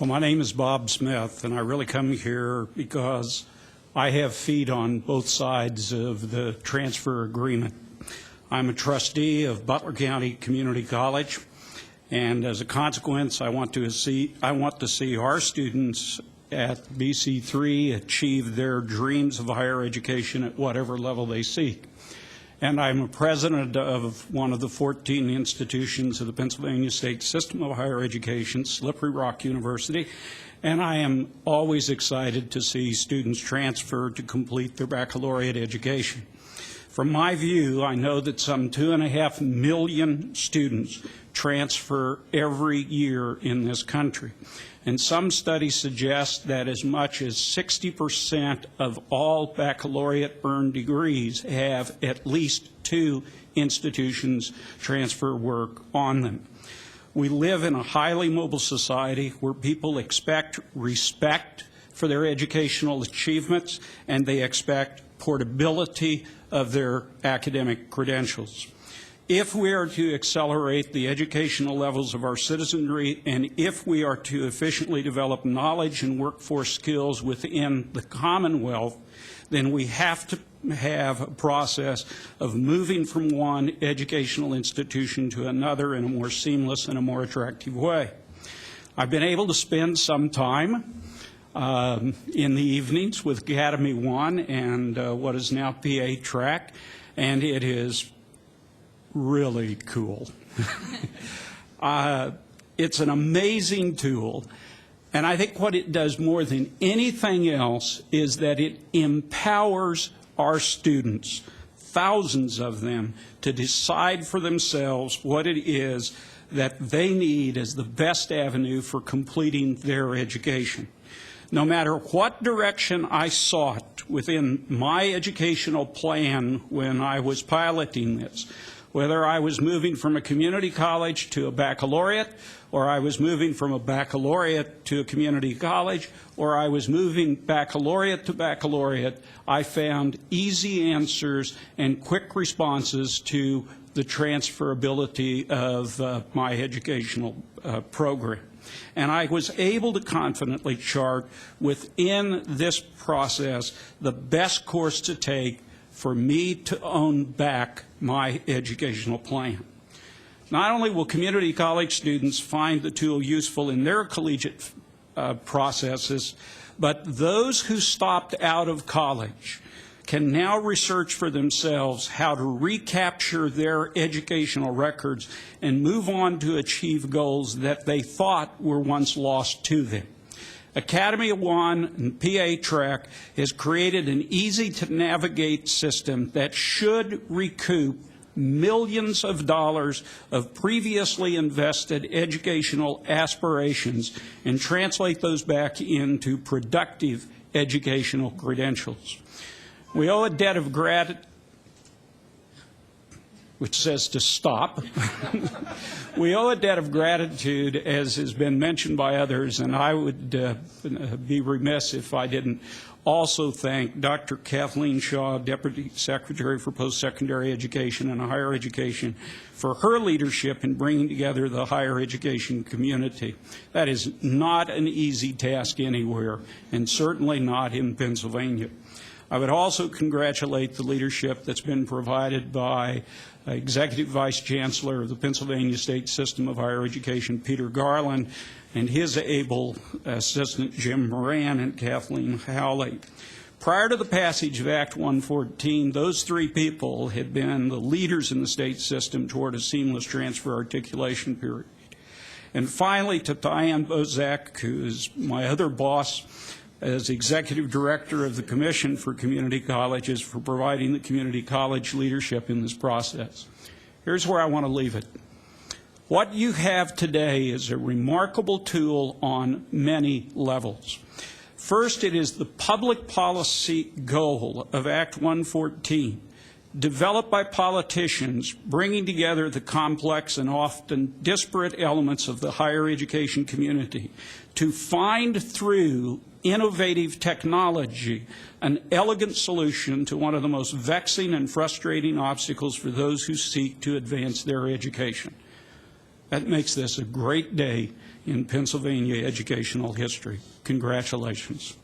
Well, my name is Bob Smith, and I really come here because I have feet on both sides of the transfer agreement. I'm a trustee of Butler County Community College, and as a consequence, I want to see our students at BC3 achieve their dreams of higher education at whatever level they seek. And I'm a president of one of the 14 institutions of the Pennsylvania State System of Higher Education, Slippery Rock University, and I am always excited to see students transfer to complete their baccalaureate education. From my view, I know that some 2.5 million students transfer every year in this country. And some studies suggest that as much as 60% of all baccalaureate earned degrees have at least 2 institutions transfer work on them. We live in a highly mobile society where people expect respect for their educational achievements, and they expect portability of their academic credentials. If we are to accelerate the educational levels of our citizenry, and if we are to efficiently develop knowledge and workforce skills within the Commonwealth, then we have to have a process of moving from one educational institution to another in a more seamless and a more attractive way. I've been able to spend some time in the evenings with Academy One and what is now PATrac, and it is really cool. It's an amazing tool, and I think what it does more than anything else is that it empowers our students, thousands of them, to decide for themselves what it is that they need as the best avenue for completing their education. No matter what direction I sought within my educational plan when I was piloting this, whether I was moving from a community college to a baccalaureate, or I was moving from a baccalaureate to a community college, or I was moving baccalaureate to baccalaureate, I found easy answers and quick responses to the transferability of my educational program. And I was able to confidently chart within this process the best course to take for me to own back my educational plan. Not only will community college students find the tool useful in their collegiate processes, but those who stopped out of college can now research for themselves how to recapture their educational records and move on to achieve goals that they thought were once lost to them. Academy One and PATrac has created an easy-to-navigate system that should recoup millions of dollars of previously invested educational aspirations and translate those back into productive educational credentials. We owe a debt of gratitude, which says to stop. We owe a debt of gratitude, as has been mentioned by others, and I would be remiss if I didn't also thank Dr. Kathleen Shaw, Deputy Secretary for Post-Secondary Education and Higher Education, for her leadership in bringing together the higher education community. That is not an easy task anywhere, and certainly not in Pennsylvania. I would also congratulate the leadership that's been provided by Executive Vice Chancellor of the Pennsylvania State System of Higher Education, Peter Garland, and his able assistant, Jim Moran, and Kathleen Howley. Prior to the passage of Act 114, those 3 people had been the leaders in the state system toward a seamless transfer articulation period. And finally, to Diane Bozak, who is my other boss, as Executive Director of the Commission for Community Colleges, for providing the community college leadership in this process. Here's where I want to leave it. What you have today is a remarkable tool on many levels. First, it is the public policy goal of Act 114, developed by politicians, bringing together the complex and often disparate elements of the higher education community to find through innovative technology an elegant solution to one of the most vexing and frustrating obstacles for those who seek to advance their education. That makes this a great day in Pennsylvania educational history. Congratulations.